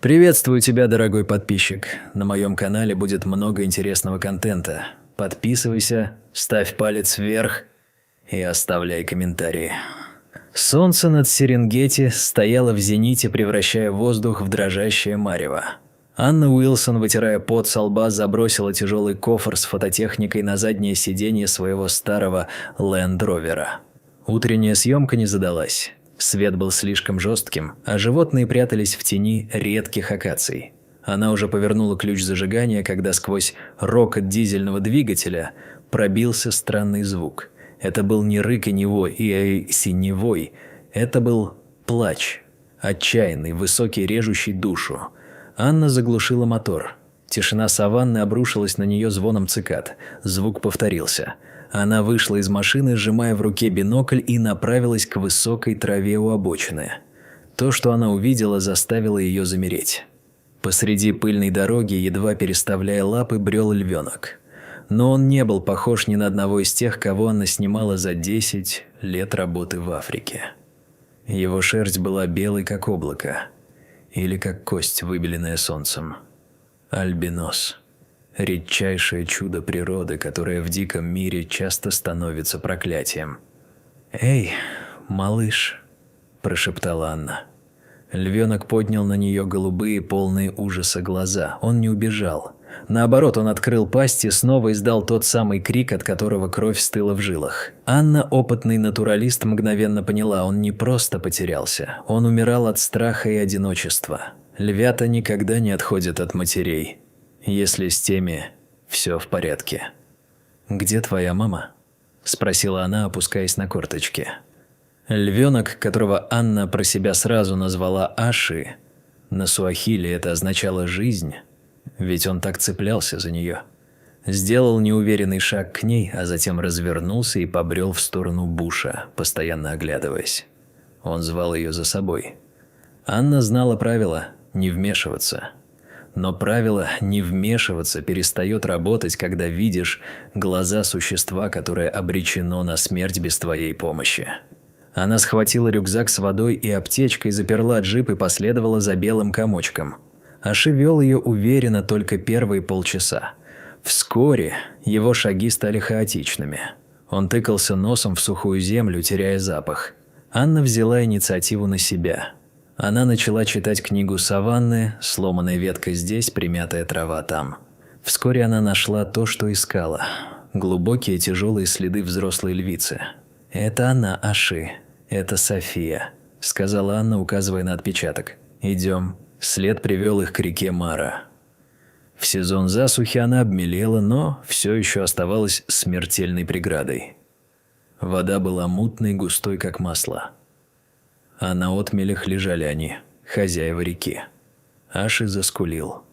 Приветствую тебя, дорогой подписчик. На моем канале будет много интересного контента. Подписывайся, ставь палец вверх и оставляй комментарии. Солнце над Серенгети стояло в зените, превращая воздух в дрожащее марево. Анна Уилсон, вытирая пот со лба, забросила тяжелый кофр с фототехникой на заднее сиденье своего старого Лэнд-Ровера. Утренняя съемка не задалась. Свет был слишком жестким, а животные прятались в тени редких акаций. Она уже повернула ключ зажигания, когда сквозь рокот дизельного двигателя пробился странный звук. Это был не рык и не вой, это был плач. Отчаянный, высокий, режущий душу. Анна заглушила мотор. Тишина саванны обрушилась на нее звоном цикад. Звук повторился. Она вышла из машины, сжимая в руке бинокль, и направилась к высокой траве у обочины. То, что она увидела, заставило ее замереть. Посреди пыльной дороги, едва переставляя лапы, брел львенок. Но он не был похож ни на одного из тех, кого она снимала за 10 лет работы в Африке. Его шерсть была белой, как облако, или как кость, выбеленная солнцем. Альбинос. Редчайшее чудо природы, которое в диком мире часто становится проклятием. «Эй, малыш», – прошептала Анна. Львенок поднял на нее голубые, полные ужаса глаза. Он не убежал. Наоборот, он открыл пасть и снова издал тот самый крик, от которого кровь стыла в жилах. Анна, опытный натуралист, мгновенно поняла, он не просто потерялся. Он умирал от страха и одиночества. Львята никогда не отходят от матерей, если с теми все в порядке. «Где твоя мама?» – спросила она, опускаясь на корточки. Львенок, которого Анна про себя сразу назвала Аши, на суахили это означало «жизнь», ведь он так цеплялся за нее, сделал неуверенный шаг к ней, а затем развернулся и побрел в сторону буша, постоянно оглядываясь. Он звал ее за собой. Анна знала правило – не вмешиваться. Но правило «не вмешиваться» перестает работать, когда видишь глаза существа, которое обречено на смерть без твоей помощи. Она схватила рюкзак с водой и аптечкой, заперла джип и последовала за белым комочком. Аши вел ее уверенно только первые полчаса. Вскоре его шаги стали хаотичными. Он тыкался носом в сухую землю, теряя запах. Анна взяла инициативу на себя. Она начала читать книгу саванны, сломанная ветка здесь, примятая трава там. Вскоре она нашла то, что искала. Глубокие тяжелые следы взрослой львицы. «Это она, Аши. Это София», – сказала Анна, указывая на отпечаток. «Идем». След привел их к реке Мара. В сезон засухи она обмелела, но все еще оставалась смертельной преградой. Вода была мутной, густой, как масло. А на отмелях лежали они, хозяева реки. Аши заскулил.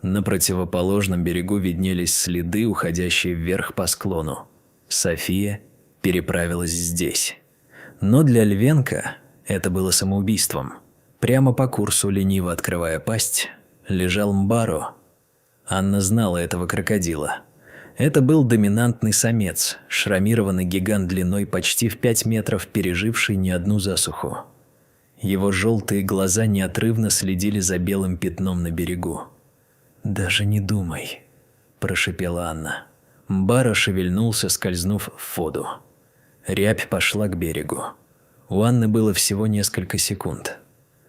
На противоположном берегу виднелись следы, уходящие вверх по склону. София переправилась здесь. Но для львенка это было самоубийством. Прямо по курсу, лениво открывая пасть, лежал Мбаро. Анна знала этого крокодила. Это был доминантный самец, шрамированный гигант длиной почти в 5 метров, переживший не одну засуху. Его желтые глаза неотрывно следили за белым пятном на берегу. «Даже не думай», – прошепела Анна. Мбаро шевельнулся, скользнув в воду. Рябь пошла к берегу. У Анны было всего несколько секунд.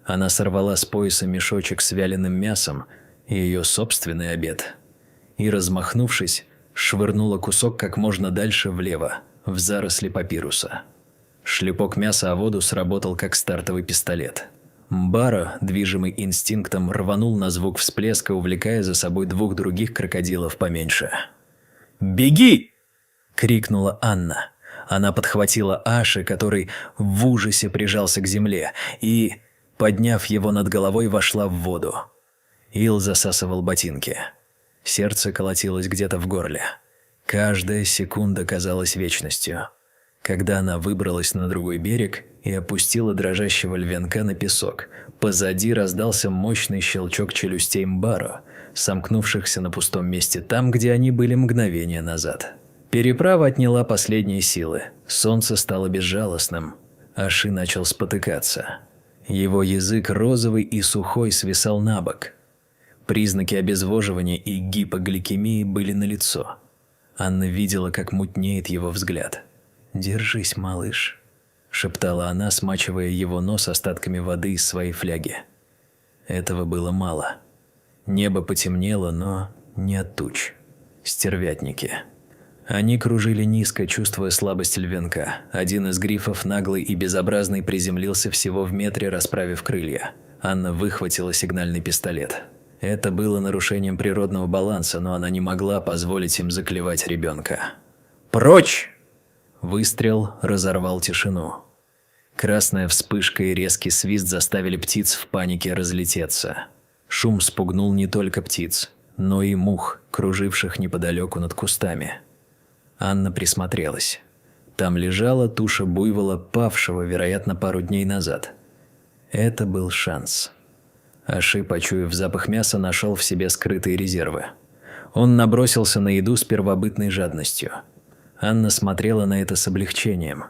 Она сорвала с пояса мешочек с вяленым мясом и ее собственный обед. И, размахнувшись, швырнула кусок как можно дальше влево, в заросли папируса. Шлепок мяса о воду сработал как стартовый пистолет. Мбаро, движимый инстинктом, рванул на звук всплеска, увлекая за собой 2 других крокодилов поменьше. «Беги!» – крикнула Анна. Она подхватила Аши, который в ужасе прижался к земле, и, подняв его над головой, вошла в воду. Ил засасывал ботинки. Сердце колотилось где-то в горле. Каждая секунда казалась вечностью. Когда она выбралась на другой берег и опустила дрожащего львенка на песок, позади раздался мощный щелчок челюстей Мбаро, сомкнувшихся на пустом месте там, где они были мгновение назад. Переправа отняла последние силы. Солнце стало безжалостным. Аши начал спотыкаться. Его язык розовый и сухой свисал на бок. Признаки обезвоживания и гипогликемии были налицо. Анна видела, как мутнеет его взгляд. «Держись, малыш», – шептала она, смачивая его нос остатками воды из своей фляги. Этого было мало. Небо потемнело, но не от туч. Стервятники. Они кружили низко, чувствуя слабость львенка. Один из грифов, наглый и безобразный, приземлился всего в метре, расправив крылья. Анна выхватила сигнальный пистолет. Это было нарушением природного баланса, но она не могла позволить им заклевать ребенка. «Прочь!» Выстрел разорвал тишину. Красная вспышка и резкий свист заставили птиц в панике разлететься. Шум спугнул не только птиц, но и мух, круживших неподалеку над кустами. Анна присмотрелась. Там лежала туша буйвола, павшего, вероятно, пару дней назад. Это был шанс. Аши, почуяв запах мяса, нашел в себе скрытые резервы. Он набросился на еду с первобытной жадностью. Анна смотрела на это с облегчением.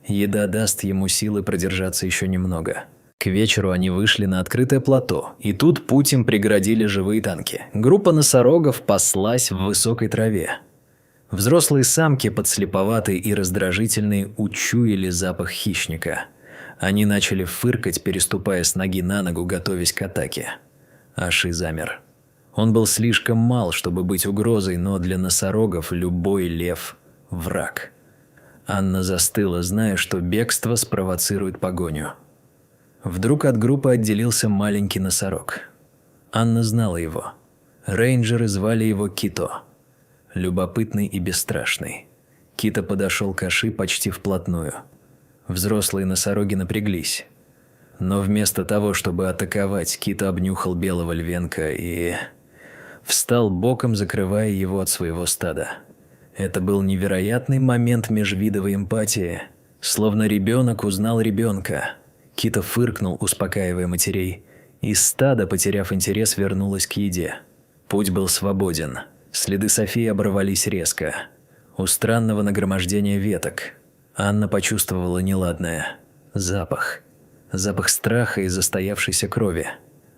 Еда даст ему силы продержаться еще немного. К вечеру они вышли на открытое плато, и тут путь им преградили живые танки. Группа носорогов паслась в высокой траве. Взрослые самки, подслеповатые и раздражительные, учуяли запах хищника. Они начали фыркать, переступая с ноги на ногу, готовясь к атаке. Аши замер. Он был слишком мал, чтобы быть угрозой, но для носорогов любой лев – враг. Анна застыла, зная, что бегство спровоцирует погоню. Вдруг от группы отделился маленький носорог. Анна знала его. Рейнджеры звали его Кито. Любопытный и бесстрашный. Кито подошел к Аши почти вплотную. Взрослые носороги напряглись. Но вместо того, чтобы атаковать, Кито обнюхал белого львенка и встал боком, закрывая его от своего стада. Это был невероятный момент межвидовой эмпатии. Словно ребенок узнал ребенка. Кито фыркнул, успокаивая матерей, и стадо, потеряв интерес, вернулось к еде. Путь был свободен. Следы Софии оборвались резко. У странного нагромождения веток. Анна почувствовала неладное. Запах. Запах страха и застоявшейся крови.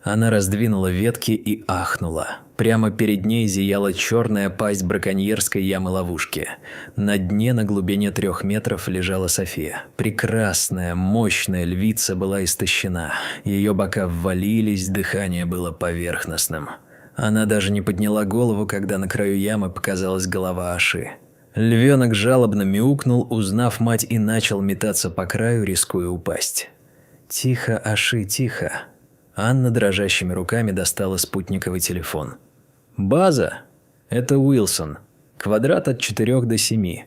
Она раздвинула ветки и ахнула. Прямо перед ней зияла черная пасть браконьерской ямы-ловушки. На дне на глубине 3 метров лежала София. Прекрасная, мощная львица была истощена. Ее бока ввалились, дыхание было поверхностным. Она даже не подняла голову, когда на краю ямы показалась голова Аши. Львенок жалобно мяукнул, узнав мать, и начал метаться по краю, рискуя упасть. «Тихо, Аши, тихо». Анна дрожащими руками достала спутниковый телефон. «База? Это Уилсон. Квадрат от 4 до 7.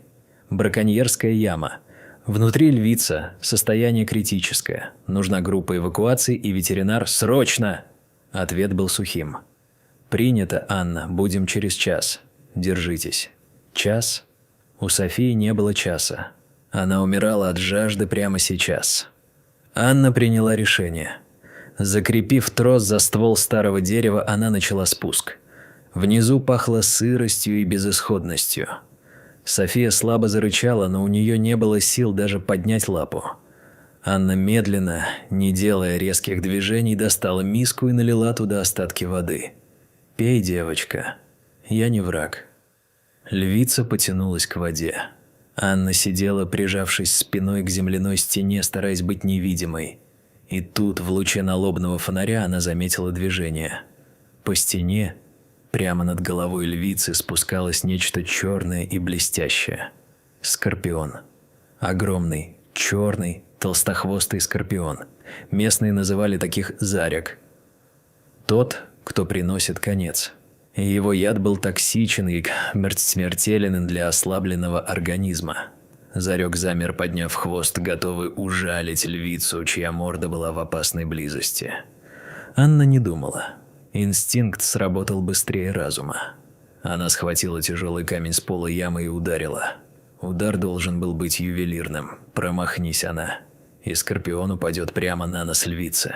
Браконьерская яма. Внутри львица. Состояние критическое. Нужна группа эвакуации и ветеринар срочно!» Ответ был сухим. «Принято, Анна. Будем через час. Держитесь». Час? У Софии не было часа. Она умирала от жажды прямо сейчас. Анна приняла решение. Закрепив трос за ствол старого дерева, она начала спуск. Внизу пахло сыростью и безысходностью. София слабо зарычала, но у нее не было сил даже поднять лапу. Анна медленно, не делая резких движений, достала миску и налила туда остатки воды. «Пей, девочка. Я не враг». Львица потянулась к воде. Анна сидела, прижавшись спиной к земляной стене, стараясь быть невидимой. И тут, в луче налобного фонаря, она заметила движение. По стене, прямо над головой львицы, спускалось нечто черное и блестящее. Скорпион. Огромный, черный, толстохвостый скорпион. Местные называли таких заряг. Тот, кто приносит конец. Его яд был токсичен и смертелен для ослабленного организма. Зарек замер, подняв хвост, готовый ужалить львицу, чья морда была в опасной близости. Анна не думала. Инстинкт сработал быстрее разума. Она схватила тяжелый камень с пола ямы и ударила. Удар должен был быть ювелирным. Промахнись она, и скорпион упадет прямо на нос львицы.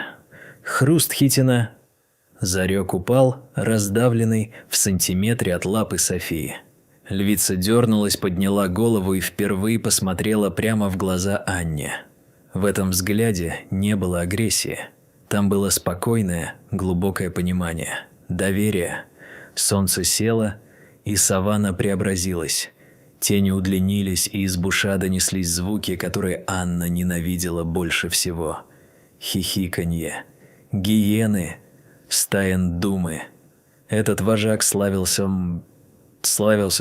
Хруст хитина. Зарек упал, раздавленный в сантиметре от лапы Софии. Львица дернулась, подняла голову и впервые посмотрела прямо в глаза Анне. В этом взгляде не было агрессии. Там было спокойное, глубокое понимание, доверие. Солнце село, и саванна преобразилась. Тени удлинились, и из буша донеслись звуки, которые Анна ненавидела больше всего. Хихиканье, гиены, стая Ндумы. Этот вожак славился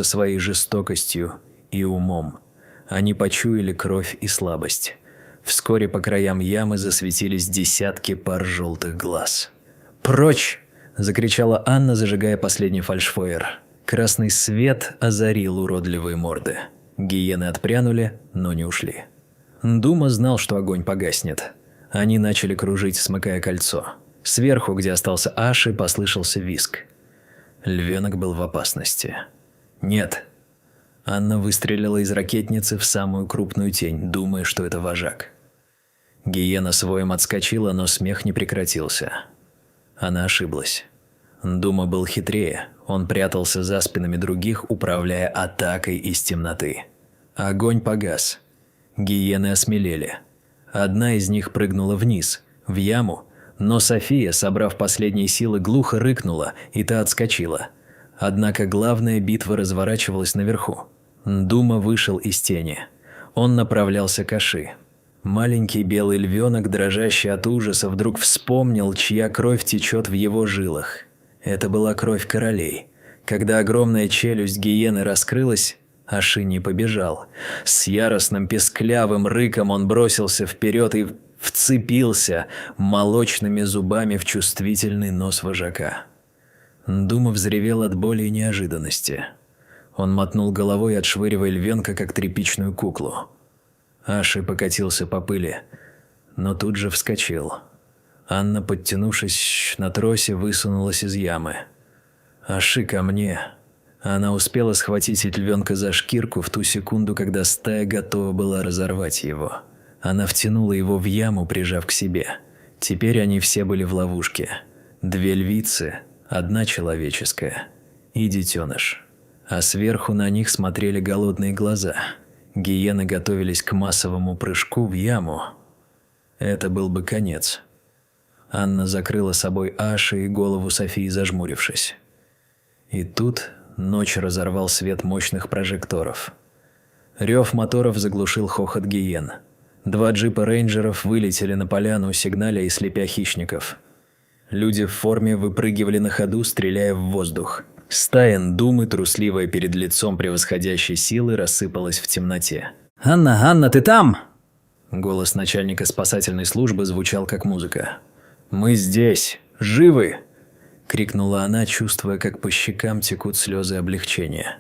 своей жестокостью и умом. Они почуяли кровь и слабость. Вскоре по краям ямы засветились десятки пар желтых глаз. «Прочь!» – закричала Анна, зажигая последний фальшфойер. Красный свет озарил уродливые морды. Гиены отпрянули, но не ушли. Ндума знал, что огонь погаснет. Они начали кружить, смыкая кольцо. Сверху, где остался Аши, послышался визг. Львенок был в опасности. «Нет!» Анна выстрелила из ракетницы в самую крупную тень, думая, что это вожак. Гиена с воем отскочила, но смех не прекратился. Она ошиблась. Ндума был хитрее, он прятался за спинами других, управляя атакой из темноты. Огонь погас. Гиены осмелели. Одна из них прыгнула вниз, в яму, но София, собрав последние силы, глухо рыкнула, и та отскочила. Однако главная битва разворачивалась наверху. Ндума вышел из тени. Он направлялся к Аши. Маленький белый львенок, дрожащий от ужаса, вдруг вспомнил, чья кровь течет в его жилах. Это была кровь королей. Когда огромная челюсть гиены раскрылась, Аши не побежал. С яростным песклявым рыком он бросился вперед и вцепился молочными зубами в чувствительный нос вожака. Ндума взревел от боли и неожиданности. Он мотнул головой, отшвыривая львенка, как тряпичную куклу. Аши покатился по пыли, но тут же вскочил. Анна, подтянувшись на тросе, высунулась из ямы. «Аши, ко мне!» Она успела схватить львенка за шкирку в ту секунду, когда стая готова была разорвать его. Она втянула его в яму, прижав к себе. Теперь они все были в ловушке. 2 львицы, 1 человеческая и детеныш. А сверху на них смотрели голодные глаза. Гиены готовились к массовому прыжку в яму. Это был бы конец. Анна закрыла собой Аши и голову Софии, зажмурившись. И тут ночь разорвал свет мощных прожекторов. Рев моторов заглушил хохот гиен. 2 джипа рейнджеров вылетели на поляну, сигналя и слепя хищников. Люди в форме выпрыгивали на ходу, стреляя в воздух. Стая Ндумы, трусливая перед лицом превосходящей силы, рассыпалась в темноте. «Анна, ты там?» Голос начальника спасательной службы звучал как музыка. «Мы здесь! Живы!» – крикнула она, чувствуя, как по щекам текут слезы облегчения.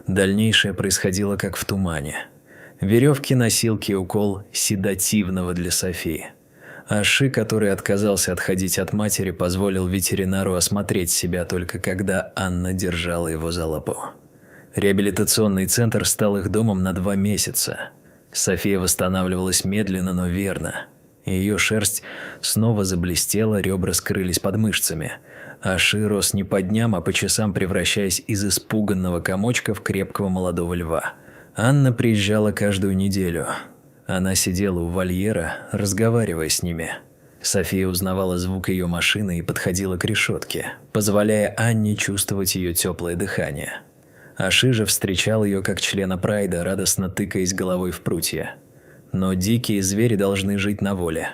Дальнейшее происходило как в тумане. Веревки, носилки и укол седативного для Софии. Аши, который отказался отходить от матери, позволил ветеринару осмотреть себя только когда Анна держала его за лапу. Реабилитационный центр стал их домом на 2 месяца. София восстанавливалась медленно, но верно. Ее шерсть снова заблестела, ребра скрылись под мышцами. Аши рос не по дням, а по часам, превращаясь из испуганного комочка в крепкого молодого льва. Анна приезжала каждую неделю. Она сидела у вольера, разговаривая с ними. София узнавала звук ее машины и подходила к решетке, позволяя Анне чувствовать ее теплое дыхание. Аши же встречал ее как члена прайда, радостно тыкаясь головой в прутья. Но дикие звери должны жить на воле.